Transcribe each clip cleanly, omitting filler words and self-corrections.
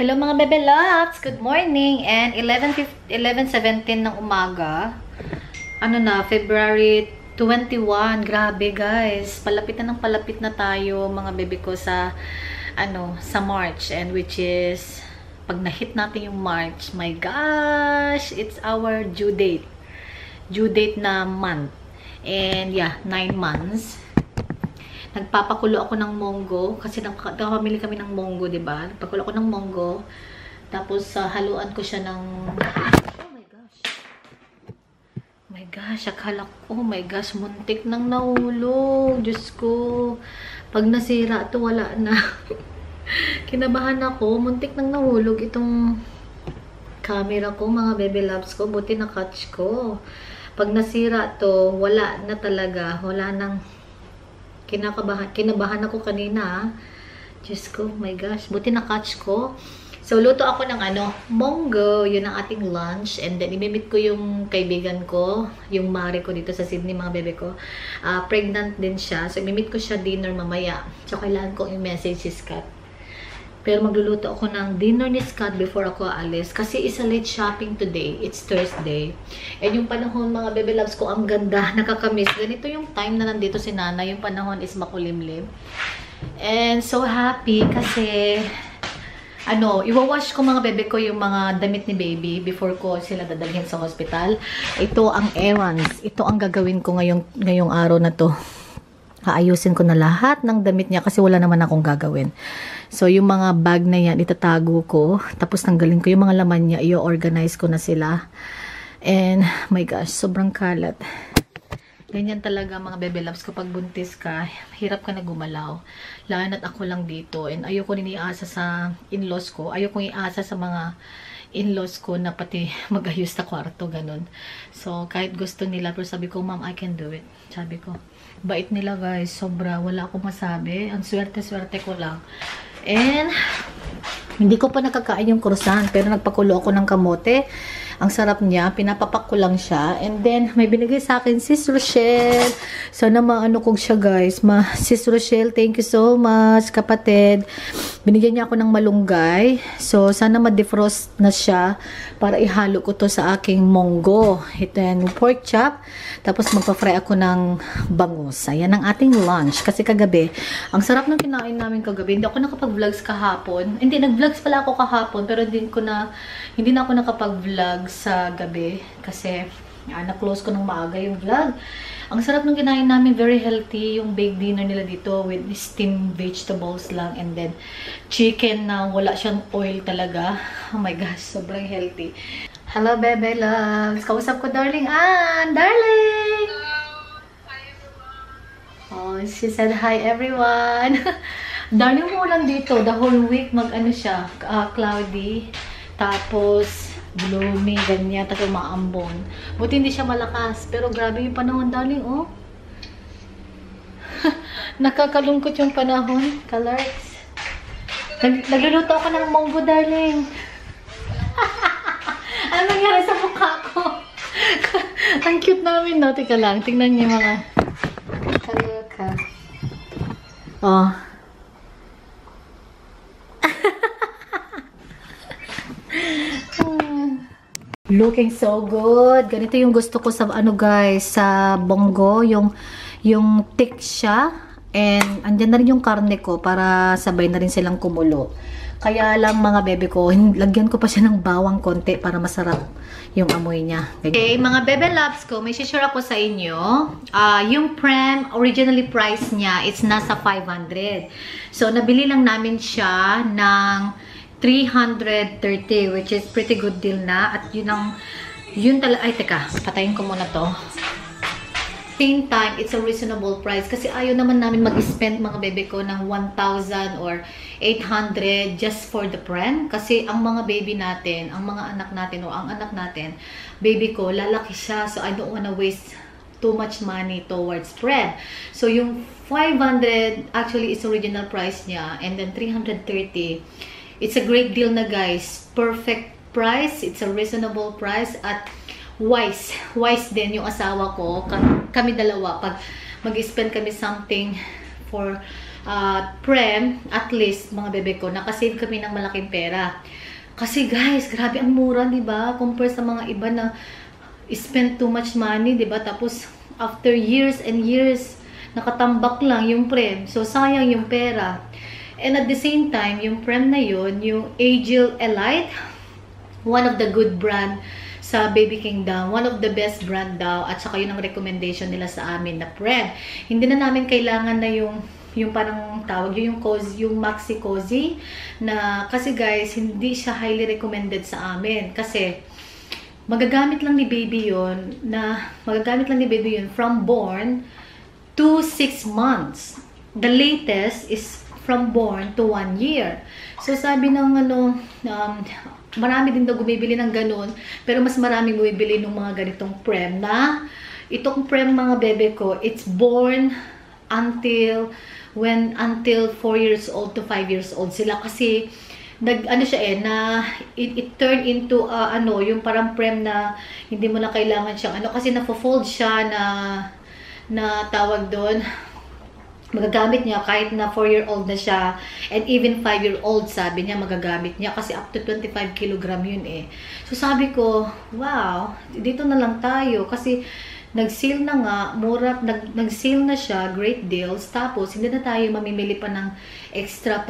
Hello mga bebe loves! Good morning! And 11:17 ng umaga. Ano na, February 21. Grabe guys. Palapit na ng palapit na tayo mga bebe ko sa sa March. And which is, pag na-hit natin yung March, my gosh! It's our due date. Due date na month. And yeah, 9 months. Nagpapakulo ako ng monggo kasi nakapamili kami ng monggo, 'di ba? Nagpakulo ako ng monggo. Tapos haluan ko siya ng oh my gosh. Oh my gosh, akala ko, oh my gosh, muntik nang nahulog. Diyos ko. Pag nasira to, wala na. Kinabahan ako, muntik nang nahulog itong camera ko, mga baby loves ko. Buti na catch ko. Pag nasira to, wala na talaga. Wala nang kinabahan ako kanina. Diyos ko, my gosh. Buti na-catch ko. So, luto ako ng monggo. Yun ang ating lunch. And then, imimit ko yung kaibigan ko. Yung mare ko dito sa Sydney, mga bebe ko. Pregnant din siya. So, imimit ko siya dinner mamaya. So, kailangan ko i-message si Scott. Pero magluluto ako ng dinner ni Scott before ako aalis. Kasi isa late shopping today. It's Thursday. And yung panahon, mga baby loves ko, ang ganda. Nakakamiss. Ganito yung time na nandito si Nana. Yung panahon is makulimlim. And so happy kasi iwawash ko mga bebe ko yung mga damit ni baby before ko sila dadalhin sa hospital. Ito ang errands. Ito ang gagawin ko ngayong araw na to. Aayusin ko na lahat ng damit niya kasi wala naman akong gagawin. So, yung mga bag na yan, itatago ko. Tapos, tanggalin ko yung mga laman niya. I-organize ko na sila. And, my gosh, sobrang kalat. Ganyan talaga mga baby loves. Kapag buntis ka, hirap ka na gumalaw. Lalo na't ako lang dito. And ayoko rin iasa sa in-laws ko. Ayoko iasa sa mga in-laws ko na pati mag-ayos na kwarto, ganun. So, kahit gusto nila, pero sabi ko, Ma'am, I can do it. Sabi ko, bait nila guys, sobra, wala akong masabi. Ang swerte-swerte ko lang. And, hindi ko pa nakakain yung croissant, pero nagpakulo ako ng kamote. Ang sarap niya, pinapapak ko lang siya. And then, may binigay sa akin Sis Rochelle. Sana maano kong siya guys. Sis Rochelle, thank you so much, kapatid. Binigyan niya ako ng malunggay. So, sana ma-defrost na siya para ihalo ko to sa aking monggo. Ito yan, pork chop. Tapos, magpa-fry ako ng bangus. Ayan ang ating lunch. Kasi kagabi, ang sarap ng kinain namin kagabi. Hindi ako nakapag-vlogs kahapon. Hindi, nag-vlogs pala ako kahapon. Pero hindi na ako nakapag-vlog sa gabi kasi na-close ko ng maaga yung vlog. Ang sarap ng kinain namin, very healthy yung baked dinner nila dito with steamed vegetables lang and then chicken na wala siyang oil talaga. Oh my gosh, sobrang healthy. Hello, bebe loves. Kausap ko, darling Ann. Darling! Hi, everyone. Oh, she said hi, everyone. Darling mo lang dito. The whole week, siya, cloudy. Tapos, gloomy, ganyan, tapos maambon. Buti hindi siya malakas. Pero grabe yung panahon, darling, oh. Nakakalungkot yung panahon. Colors. Nagluluto ako ng monggo, darling. Ano nangyari sa mukha ko? Ang cute namin, no? Tika lang. Tingnan niyo mga kaloka. Oh. Looking so good. Ganito yung gusto ko sa guys, sa bonggo, yung thick siya. And andyan na rin yung karne ko para sabay na rin silang kumulo. Kaya lang mga bebe ko, lagyan ko pa siya ng bawang konti para masarap yung amoy niya. Okay, mga bebe loves ko, may share ako sa inyo. Yung Prem, originally price niya, it's nasa 500. So, nabili lang namin siya ng 330, which is pretty good deal na. At ay teka, patayin ko muna to. Same time, it's a reasonable price. Kasi ayaw naman namin mag-spend mga bebe ko ng 1,000 or 800 just for the Prem. Kasi ang mga baby natin, ang mga anak natin, o ang anak natin, baby ko, lalaki siya. So I don't wanna waste too much money towards Prem. So yung 500 actually is original price niya. And then 330, it's a great deal na guys. Perfect price. It's a reasonable price. At wise din yung asawa ko. Kami dalawa. Pag mag-spend kami something for prem, at least, mga bebe ko, nakasave kami ng malaking pera. Kasi guys, grabe ang mura, di ba? Compare sa mga iba na spend too much money, di ba? Tapos, after years and years, nakatambak lang yung prem. So, sayang yung pera. And at the same time, yung prem na yun, yung Agile Elite, one of the good brand sa Baby Kingdom, one of the best brand daw, at saka yun ang recommendation nila sa amin na prem. Hindi na namin kailangan na yung parang tawag yung cozy, yung maxi cozy na, kasi guys, hindi siya highly recommended sa amin kasi magagamit lang ni baby yun from born to 6 months. The latest is from born to 1 year. So sabi ng marami din daw bumibili ng ganun, pero mas marami bumibili ng mga ganitong prem na itong prem, mga bebe ko, it's born until 4 years old to 5 years old sila, kasi it turned into yung parang prem na hindi mo na kailangan siyang kasi na-fold siya na tawag doon, magagamit niya kahit na 4-year-old na siya, and even 5-year-old sabi niya magagamit niya kasi up to 25 kg yun eh. So sabi ko, wow, dito na lang tayo kasi nag-sale na nga, mura, nag-sale na siya, great deals, tapos hindi na tayo mamimili pa ng extra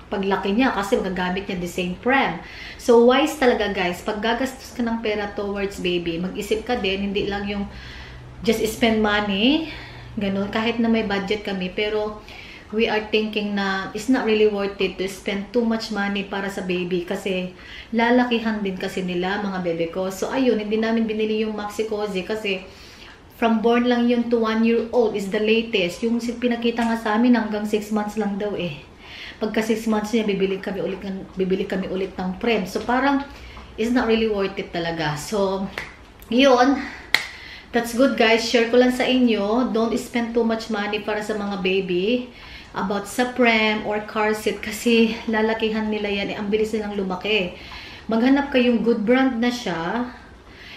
paglaki niya kasi magagamit niya the same prem. So wise talaga guys, pag gagastos ka ng pera towards baby, mag-isip ka din, hindi lang yung just spend money, ganun, kahit na may budget kami, pero we are thinking na it's not really worth it to spend too much money para sa baby kasi lalakihan din kasi nila, mga bebe ko. So ayun, hindi namin binili yung maxi cozy kasi from born lang yun to 1 year old is the latest. Yung pinakita nga sa amin hanggang 6 months lang daw eh. Pagka 6 months niya, bibili kami ulit ng prem. So parang it's not really worth it talaga. So yun, that's good guys. Share ko lang sa inyo. Don't spend too much money para sa mga baby about sa prem or car seat kasi lalakihan nila yan. Ang bilis nilang lumaki. Maghanap kayong good brand na siya.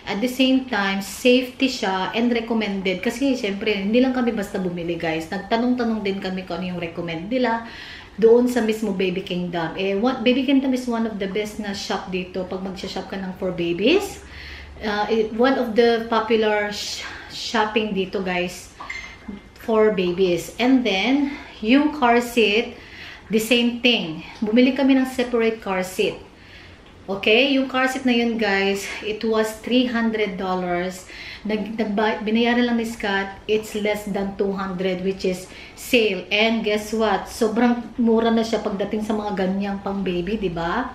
At the same time, safety siya and recommended. Kasi syempre, hindi lang kami basta bumili guys. Nagtanong-tanong din kami kung ano yung recommend nila doon sa mismo Baby Kingdom. Baby Kingdom is one of the best na shop dito pag mag-shop ka ng for babies. One of the popular shopping dito guys for babies. And then yung car seat, the same thing, bumili kami ng separate car seat. Okay, yung car seat na yun guys, it was $300. Binayaran lang ni Scott, it's less than 200, which is sale. And guess what, sobrang mura na siya pagdating sa mga ganyang pang baby, di ba?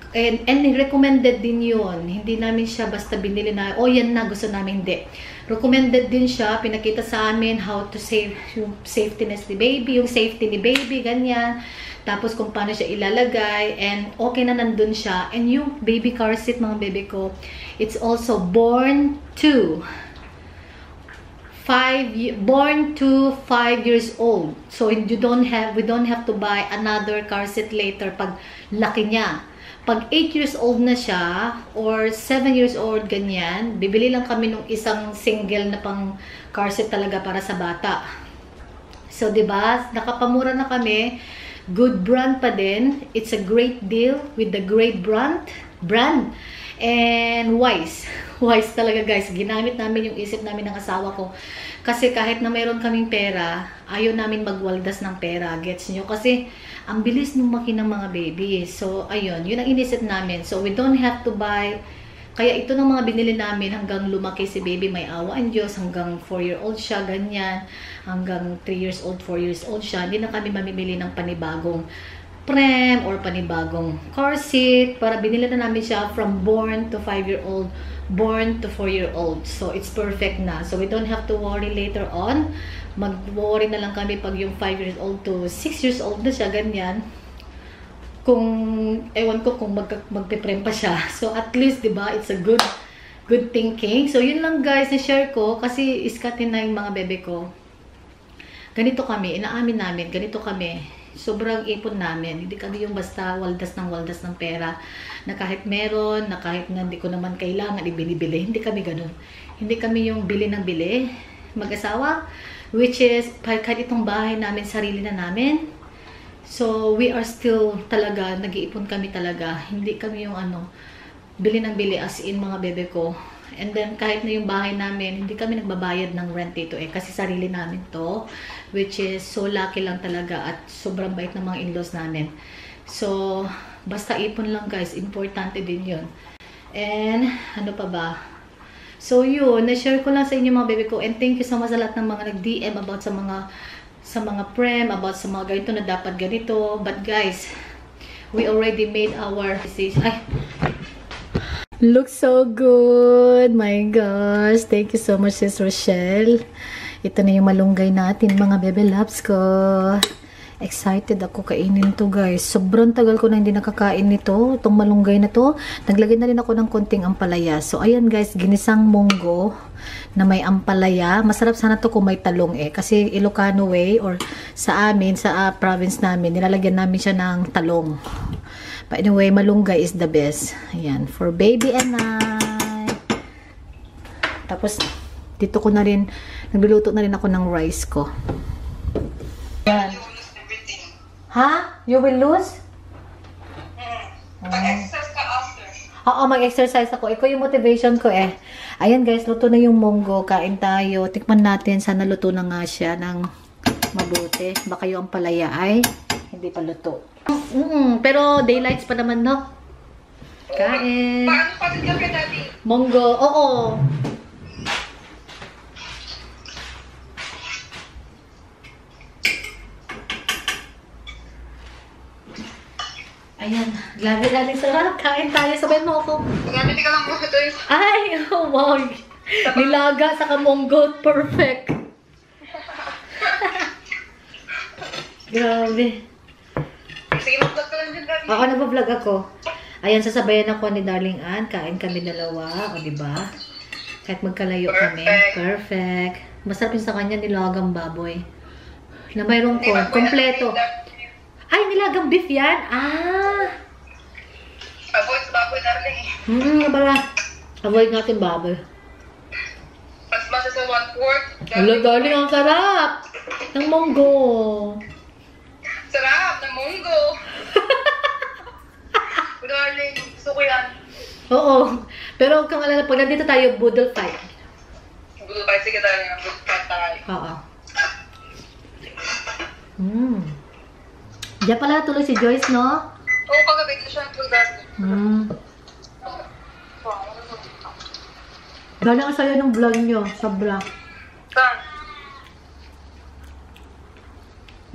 And recommended din yun. Hindi namin siya basta binili na, oh yan na, gusto namin, hindi. Recommended din siya, pinakita sa amin how to save yung safetyness ni baby, yung safety ni baby, ganyan. Tapos kung paano siya ilalagay, and okay na nandun siya. And yung baby car seat, mga baby ko, it's also born to 5 years old. So we don't have to buy another car seat later pag laki niya. Pag 8 years old na siya, or 7 years old, ganyan, bibili lang kami ng isang single na pang car seat talaga para sa bata. So, diba? Nakapamura na kami. Good brand pa din. It's a great deal with the great brand. And wise. Wise talaga, guys. Ginamit namin yung isip namin ng asawa ko. Kasi kahit na mayroon kaming pera, ayaw namin magwaldas ng pera. Gets nyo? Kasi ang bilis lumaki ng mga baby. So, ayun. Yun ang inisip namin. So, we don't have to buy. Kaya ito ng mga binili namin hanggang lumaki si baby, may awa ang Diyos. Hanggang 4-year-old siya, ganyan. Hanggang 3 years old, 4 years old siya. Hindi na kami mamimili ng panibagong prem or panibagong car seat. Para binili na namin siya from born to 5-year-old, born to 4-year-old. So, it's perfect na. So, we don't have to worry later on. Mag-worry na lang kami pag yung 5 years old to 6 years old na siya, ganyan. Kung, ewan ko kung magpiprem pa siya. So, at least, diba, it's a good thinking. So, yun lang guys, na-share ko. Kasi, iskatin na yung mga bebe ko. Ganito kami, inaamin namin, ganito kami. Sobrang ipon namin. Hindi kami yung basta waldas ng pera. Na kahit meron, na kahit na hindi ko naman kailangan, ibinibili. Hindi kami ganun. Hindi kami yung bili ng bili. Mag-asawa, Which is, kahit itong bahay namin, sarili na namin. So, we are still talaga, nag-iipon kami talaga. Hindi kami yung bili ng bili as in mga bebe ko. And then, kahit na yung bahay namin, hindi kami nagbabayad ng rent dito kasi sarili namin to. Which is, so lucky lang talaga at sobrang bait ng mga in-laws namin. So, basta ipon lang guys, importante din yun. And, ano pa ba? So, yun, na-share ko lang sa inyo mga bebe ko. And thank you so much sa lahat ng mga nag-DM about sa mga prem, about sa mga ganito na dapat ganito. But guys, we already made our decision. Ay! Looks so good! My gosh! Thank you so much, Sis Rochelle. Ito na yung malunggay natin, mga bebe loves ko. Excited ako kainin to guys. Sobrang tagal ko na hindi nakakain nito. Itong malunggay na to. Naglagay na rin ako ng konting ampalaya. So ayan guys, ginisang munggo na may ampalaya. Masarap sana to kung may talong Kasi Ilocano way or sa amin, sa province namin, nilalagyan namin siya ng talong. But anyway, malunggay is the best. Ayan, for baby and I. Tapos dito ko na rin, nagluluto na rin ako ng rice ko. Ayan. Ha? You will lose? Mag-exercise ka after. Oo, mag-exercise ako. Ikaw yung motivation ko Ayan guys, luto na yung munggo. Kain tayo. Tikman natin. Sana luto na nga siya ng mabuti. Baka yung ampalaya ay hindi pa luto. Pero daylights pa naman, no? Kain. Paano pa din kay Daddy? Munggo. Oo. Ayan, grabe sarap. Kain tayo. Sabayan mo ako. Gamit ka lang muna ito. Ay, oh wow. Nilaga sa kamunggot. Perfect. Grabe. Sige, mag-vlog ka lang din, Daddy. Oo, nag-vlog ako. Ayan, sasabayan ako ni Darling Ann. Kain kami dalawa. O, diba? Kahit magkalayo kami. Perfect. Masarap yun sa kanya nilagang baboy. Na mayroong corn. Kompleto. Ay, nilagang beef yan? Avoid sa baboy, darling. Bala. Avoid natin baboy. As much as I want pork. Hello, darling. Ang sarap. Ng munggo. Sarap ng munggo. Darling, gusto ko yan. Oo. Pero kung alala, pag nandito tayo, boodle fight. Gusto tayo, sige darling. Gusto tayo. Oo. Diyan pala tuloy si Joyce, no? Oo, kagabi ko siya ng darling. Galing ang sayo ng vlog nyo. Sobra. Saan?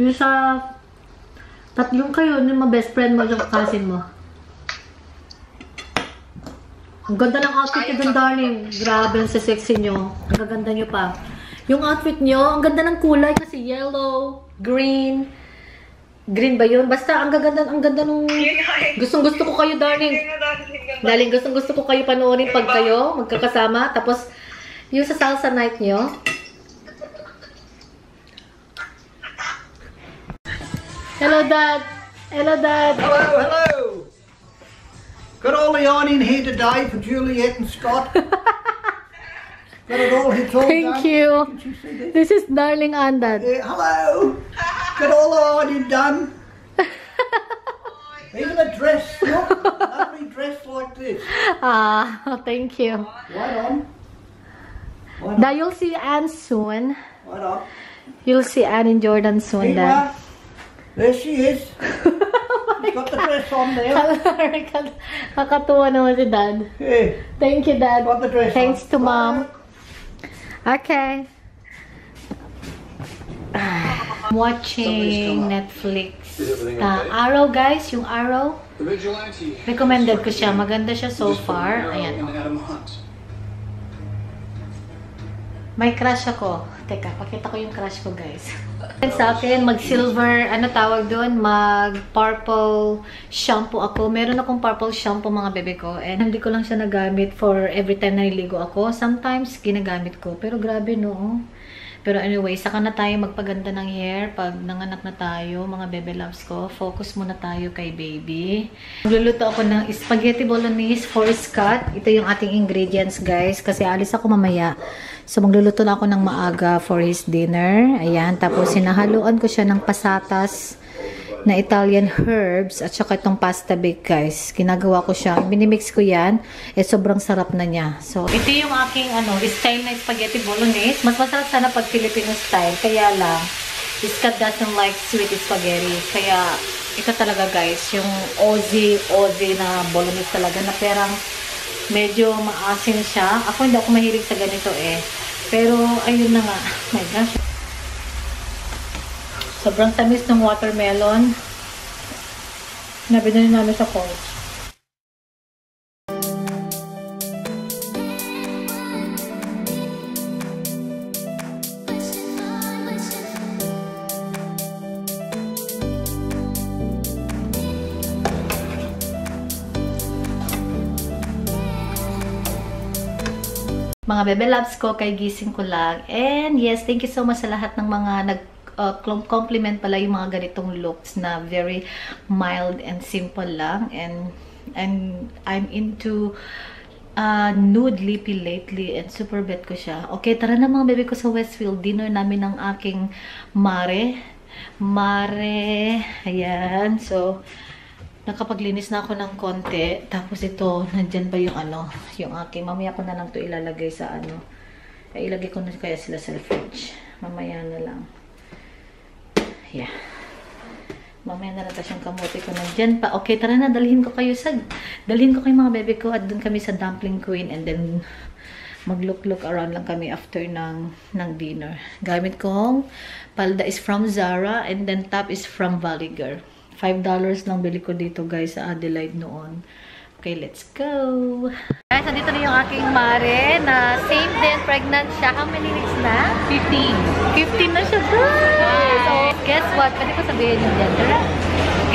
Yung sa tatlong kayo, yung mga best friend mo at yung cousin mo. Ang ganda ng outfit nyo dun, darling. Grabe, ang sexy nyo. Ang gaganda nyo pa. Yung outfit nyo, ang ganda ng kulay kasi yellow, green. Green ba yun? Basta, ang ganda nung... Gustong-gusto ko kayo, darling. Darling, gustong-gusto ko kayo panoorin pag kayo, magkakasama. Tapos, yung sa salsa night nyo. Hello, Dad. Hello, Dad. Hello, hello. Got all the ironing here today for Juliet and Scott. Got it all, it's all Thank done. you. Did you see this? This is Darling Ann, Dad. Hello. Got all the ironing done. Even a dress, look. Lovely dress like this. Thank you. Right on. Right Dad, on. you'll see Ann soon. Right on. You'll see Ann and Jordan soon, Dad. There she is. She's got the dress on there. Kakatuwa naman si Dad. Yeah. Thank you, Dad. Got the dress Thanks on. to Mom. Okay. I'm watching Netflix. Arrow, guys. Yung Arrow. Recommended ko siya. Maganda siya so far. Ayan. May crush ako. Teka, pakita ko yung crush ko, guys. Sa akin, mag-silver, ano tawag doon? Mag-purple shampoo ako. Meron akong purple shampoo, mga bebe ko. And hindi ko lang siya nagamit for every time na niligo ako. Sometimes, ginagamit ko. Pero grabe, no? Pero anyway, saka na tayo magpaganda ng hair pag nanganak na tayo, mga bebe loves ko. Focus muna tayo kay baby. Magluluto ako ng spaghetti bolognese for Scott. Ito yung ating ingredients, guys, kasi alis ako mamaya. So, magluluto na ako ng maaga for his dinner. Ayan, tapos sinahaluan ko siya ng pasatas na Italian herbs at saka itong pasta bake, guys. Ginagawa ko siya. Binimix ko yan. Sobrang sarap na niya. So, ito yung aking style na spaghetti bolognese. Mas masarap sana pag Filipino style. Kaya lang, Scott doesn't like sweet spaghetti. Kaya, ito talaga, guys. Yung Aussie na bolognese talaga na perang medyo maasim siya. Ako hindi ako mahilig sa ganito eh. Pero, ayun na nga. Oh my gosh. Sobrang tamis ng watermelon na binili namin sa Coles. Mga bebe loves ko, kay gising ko lang. And yes, thank you so much sa lahat ng mga compliment pala yung mga ganitong looks na very mild and simple lang. And I'm into nude lippy lately and super bet ko siya. Okay, tara na mga bebe ko sa Westfield. Dinner namin ng aking mare. Ayan. So, nakapaglinis na ako ng konti. Tapos ito, nandyan ba yung yung aking, mamaya ko na lang to ilalagay sa ilagay ko na kaya sila sa fridge. Mamaya na lang. Yeah. Mamaya na lang yung kamote ko nandyan pa. Okay, tara na, dalhin ko kayo mga bebe ko at dun kami sa Dumpling Queen and then mag-look around lang kami after ng dinner. Gamit kong palda is from Zara and then top is from Valley Girl. $5 lang bili ko dito, guys, sa Adelaide noon. Okay, let's go! Guys, nandito na yung aking mare na same din, pregnant siya. How many weeks na? 15. 15 na siya, guys! So, guess what? Pwede ko sabihin yung gender?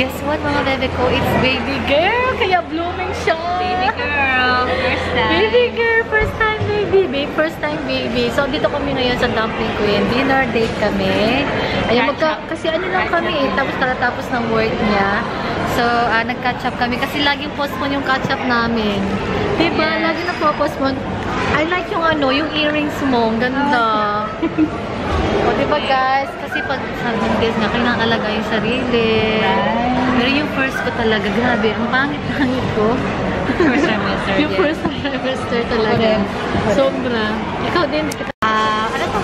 Guess what, mga bebe ko? It's baby girl! Kaya blooming siya! Baby girl, first time. Baby girl, first time baby. First time baby. So, dito kami ngayon sa Dumpling Queen. Dinner date kami. Ayun, kasi lang kami eh. Tapos talatapos ng work niya. So, nag-catch up kami. Kasi laging postpone yung catch up namin. Diba? Yes. Lagi na postpone. I like yung yung earrings mo. Ang ganda. O, diba guys? Kasi pag sa days nga, kailangan alaga yung sarili. Right. Pero yung first ko talaga, grabe. Ang pangit-pangit ko. First trimester. Yung first trimester talaga. Sobra. Ikaw din. Ano to?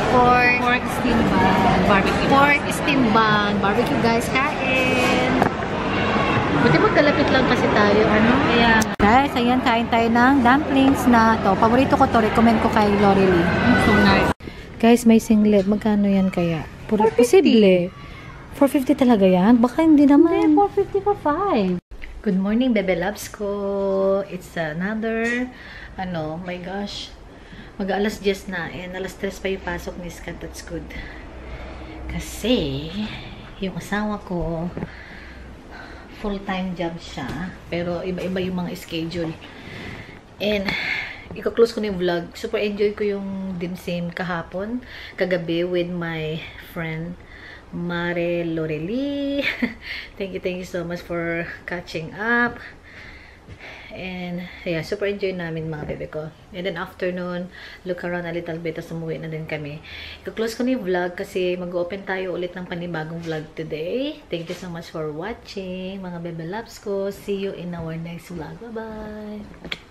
Pork steam bun. Barbecue. Pork steam bun. Barbecue, guys. Kain. Buti magkalapit lang kasi tayo. Kaya. Guys, ayan. Kain tayo ng dumplings na to. Paborito ko to. Recommend ko kay Lorelei. So nice. Guys, may singlet. Magkano yan kaya? Posible. 450 talaga yan? Baka hindi naman. 450 pa 5. Good morning, bebe loves ko. It's another, my gosh. Mag-alas 10 na. And alas 3 pa yung pasok ni Scott. That's good. Kasi, yung asawa ko, full-time job siya. Pero iba-iba yung mga schedule. And, i-close ko na yung vlog. Super enjoy ko yung dimsim kahapon, kagabi with my friend Mare Lorelei. Thank you so much for catching up. And yeah, super enjoy namin mga bebe ko. And then afternoon, look around a little bit, tapos umuwi na din kami. I-close ko na yung vlog kasi mag-open tayo ulit ng panibagong vlog today. Thank you so much for watching mga bebe loves ko. See you in our next vlog. Bye-bye!